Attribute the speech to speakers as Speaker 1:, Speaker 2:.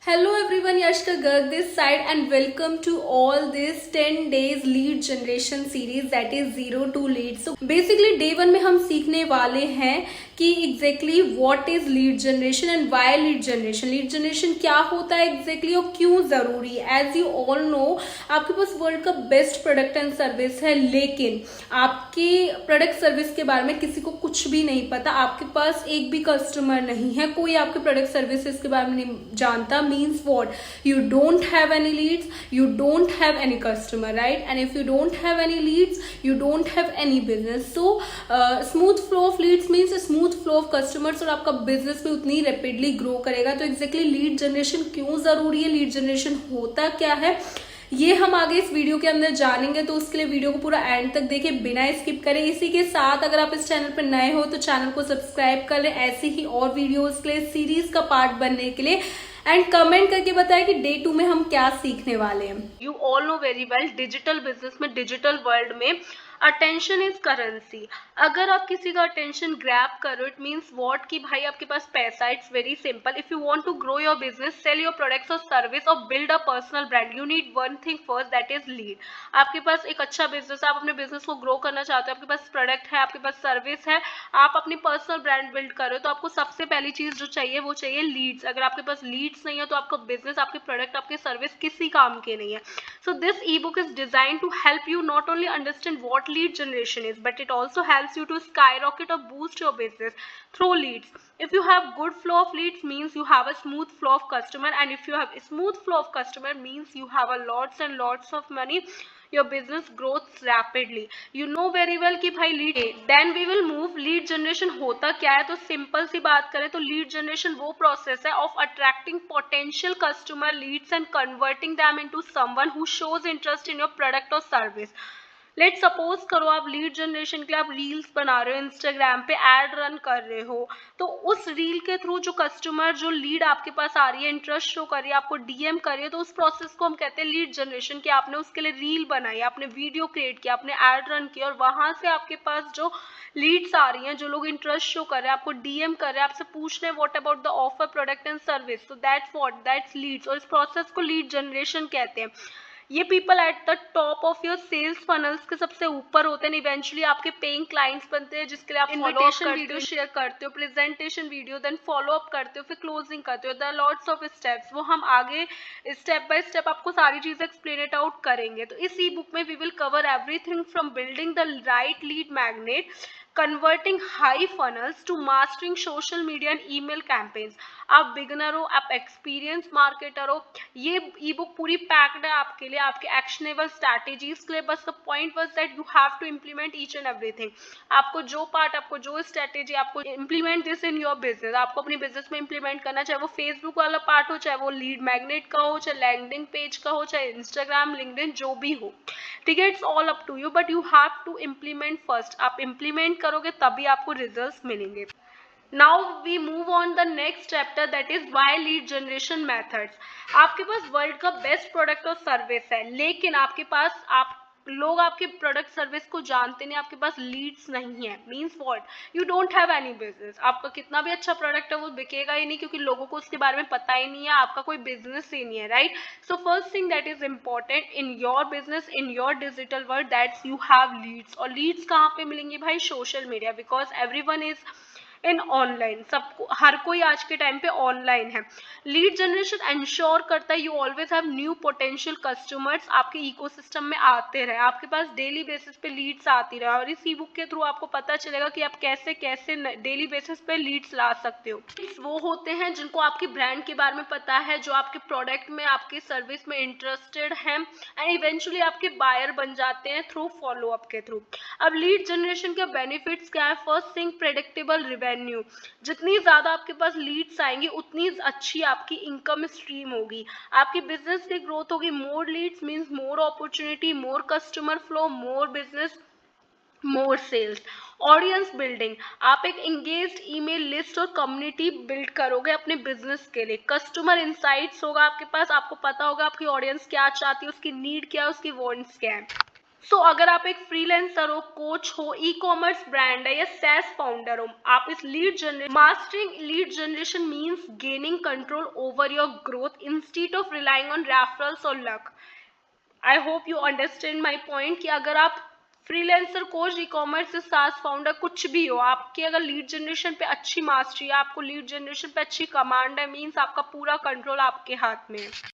Speaker 1: Hello everyone, Yashka Garg this side and welcome to all this 10 days lead generation series that is 0 to lead. So basically day 1 में हम सीखने वाले हैं कि exactly what is lead generation and why lead generation. Lead generation क्या होता है exactly और क्यों जरूरी है. As you all know, आपके पास वर्ल्ड का बेस्ट प्रोडक्ट एंड सर्विस है, लेकिन आपके प्रोडक्ट सर्विस के बारे में किसी को कुछ भी नहीं पता. आपके पास एक भी कस्टमर नहीं है, कोई आपके प्रोडक्ट सर्विसेज के बारे में नहीं जानता. Means what? You don't have any leads, you don't have any customer, right? And if you don't have any leads, you don't have any business. So smooth flow of leads means a smooth flow of customers और आपका business भी उतनी rapidly grow करेगा. तो exactly lead generation क्यों जरूरी है, lead generation होता क्या है, ये हम आगे इस वीडियो के अंदर जानेंगे. तो उसके लिए वीडियो को पूरा एंड तक देखें, बिना स्किप करें. इसी के साथ अगर आप इस चैनल पर नए हो तो चैनल को सब्सक्राइब कर लें ऐसी ही और वीडियोस के लिए, सीरीज का पार्ट बनने के लिए. एंड कमेंट करके बताएं कि डे 2 में हम क्या सीखने वाले हैं. You all know very well, digital business में, डिजिटल वर्ल्ड में अटेंशन इज करेंसी. अगर आप किसी का अटेंशन ग्रैब करो, इट मीन्स व्हाट कि भाई आपके पास पैसा. It's very simple. If you want to grow your business, sell your products और सर्विस और build a personal brand, you need one thing first, that is lead. आपके पास एक अच्छा बिजनेस है, आप अपने बिजनेस को ग्रो करना चाहते हो, आपके पास प्रोडक्ट है, आपके पास सर्विस है, आप अपनी पर्सनल ब्रांड बिल्ड करो, तो आपको सबसे पहली चीज जो चाहिए वो चाहिए लीड्स. अगर आपके पास लीड्स नहीं है तो आपका बिजनेस, आपके प्रोडक्ट, आपके सर्विस किसी काम के नहीं है. So this ebook is design to help you not only understand what lead generation is, but it also helps you to skyrocket or boost your business through leads. If you have good flow of leads, means you have a smooth flow of customer, and if you have a smooth flow of customer, means you have a lots and lots of money. Your business grows rapidly. You know very well कि भाई lead. Then we will move. Lead generation होता क्या है, तो simple सी बात करें तो lead generation वो प्रोसेस है of attracting potential customer leads and converting them into someone who shows interest in your product or service. Let suppose करो आप लीड जनरेशन के लिए आप रील्स बना रहे हो, इंस्टाग्राम पे एड रन कर रहे हो, तो उस रील के थ्रू जो कस्टमर, जो लीड आपके पास आ रही है, इंटरेस्ट शो कर रही है, आपको डीएम कर रही है, तो उस प्रोसेस को हम कहते हैं लीड जनरेशन. कि आपने उसके लिए रील बनाई, आपने वीडियो क्रिएट किया, आपने एड रन किया, और वहां से आपके पास जो लीड्स आ रही हैं, जो लोग इंटरेस्ट शो कर रहे हैं, आपको डीएम कर रहे हैं, आपसे पूछ रहे हैं what about the offer, product and service, so that's what, that's leads. और इस प्रोसेस को लीड जनरेशन कहते हैं. ये people at the top of your sales funnels के सबसे ऊपर होते हैं. इवेंचुअली आपके पेइंग क्लाइंट्स बनते हैं, जिसके लिए आप इन्विटेशन वीडियो शेयर करते हो, presentation video, then follow up करते हो, फिर क्लोजिंग करते हो. द लॉट्स ऑफ स्टेप्स, वो हम आगे स्टेप बाय स्टेप आपको सारी चीजें एक्सप्लेन इट आउट करेंगे. तो इस ई बुक में we will cover everything from building the right lead magnet, converting high funnels, to mastering social media and email campaigns. आप बिगनर हो, आप एक्सपीरियंस मार्केटर हो, ये ई बुक पूरी पैक्ड है आपके लिए, आपके एक्शनेबल स्ट्रैटेजीज के लिए. बस the point was that you have to implement each and everything. आपको जो पार्ट, आपको जो स्ट्रैटेजी, आपको implement this in your business, आपको अपनी बिजनेस में इम्प्लीमेंट करना, चाहे वो फेसबुक वाला पार्ट हो, चाहे वो लीड मैग्नेट का हो, चाहे लैंडिंग पेज का हो, चाहे इंस्टाग्राम, लिंक्डइन, जो भी हो. ठीक है, it's all up to you, but you have to implement first. आप इम्प्लीमेंट करोगे तभी आपको रिजल्ट्स मिलेंगे. Now we move on the next chapter, that is why lead generation methods. आपके पास वर्ल्ड का बेस्ट प्रोडक्ट और सर्विस है, लेकिन आपके पास आप लोग आपके प्रोडक्ट सर्विस को जानते नहीं, आपके पास लीड्स नहीं है. Means what, you don't have any business. आपका कितना भी अच्छा प्रोडक्ट है वो बिकेगा ही नहीं, क्योंकि लोगों को उसके बारे में पता ही नहीं है, आपका कोई बिजनेस ही नहीं है, right. So first thing that is important in your business, in your digital world, that's you have leads. और लीड्स कहाँ पे मिलेंगी भाई? Social media, because everyone is in online. सबको, हर कोई आज के टाइम पे ऑनलाइन है. लीड जनरेशन एंश्योर करता है you always have new potential customers आपके इकोसिस्टम में आते रहे, आपके पास डेली बेसिस पे लीड्स आती रहे. और इस ई बुक के थ्रू आपको पता चलेगा कि आप कैसे कैसे डेली बेसिस पे लीड्स ला सकते हो. वो होते हैं जिनको आपकी ब्रांड के बारे में पता है, जो आपके प्रोडक्ट में, आपके सर्विस में इंटरेस्टेड हैं, एंड इवेंचुअली आपके बायर बन जाते हैं थ्रू फॉलो अप के थ्रू. अब लीड जनरेशन के बेनिफिट्स क्या है? First thing, predictable revenue. जितनी ज्यादा आपके पास लीड्स आएंगी उतनी अच्छी आपकी इनकम स्ट्रीम होगी, आपकी बिजनेस की ग्रोथ होगी. More leads means more opportunity, more customer flow, more business, more sales. Audience building, आप एक एंगेज्ड ईमेल लिस्ट और कम्युनिटी बिल्ड करोगे अपने बिजनेस के लिए. कस्टमर इंसाइट्स होगा आपके पास, आपको पता होगा आपकी ऑडियंस क्या चाहती है, उसकी नीड क्या है, उसकी वांट्स क्या है. सो अगर आप एक फ्रीलांसर हो, कोच हो, ई कॉमर्स ब्रांड है या सैस फाउंडर हो, आप इस lead generation mastering lead generation means gaining control over your growth instead of relying on referrals और luck. I hope you understand my point कि अगर आप freelancer, coach, e commerce, SaaS founder कुछ भी हो, आपकी अगर लीड जनरेशन पे अच्छी मास्टरी है, आपको लीड जनरेशन पे अच्छी कमांड है, मीन्स आपका पूरा कंट्रोल आपके हाथ में है।